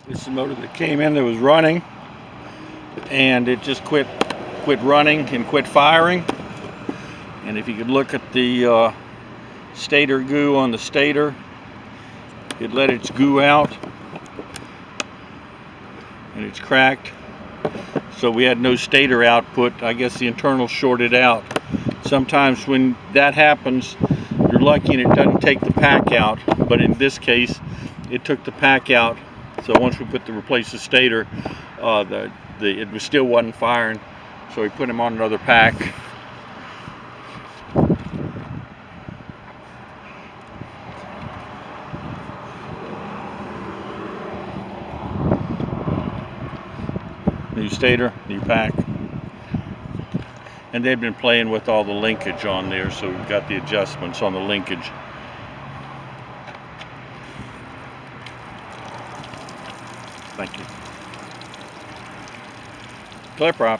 This is the motor that came in that was running, and it just quit running and quit firing. And if you could look at the stator goo on the stator, it let its goo out and it's cracked. So we had no stator output. I guess the internal shorted out. Sometimes when that happens, you're lucky and it doesn't take the pack out, but in this case it took the pack out. So once we replaced the stator, it still wasn't firing, so we put him on another pack. New stator, new pack. And they've been playing with all the linkage on there, so we've got the adjustments on the linkage. Thank you. Clear prop.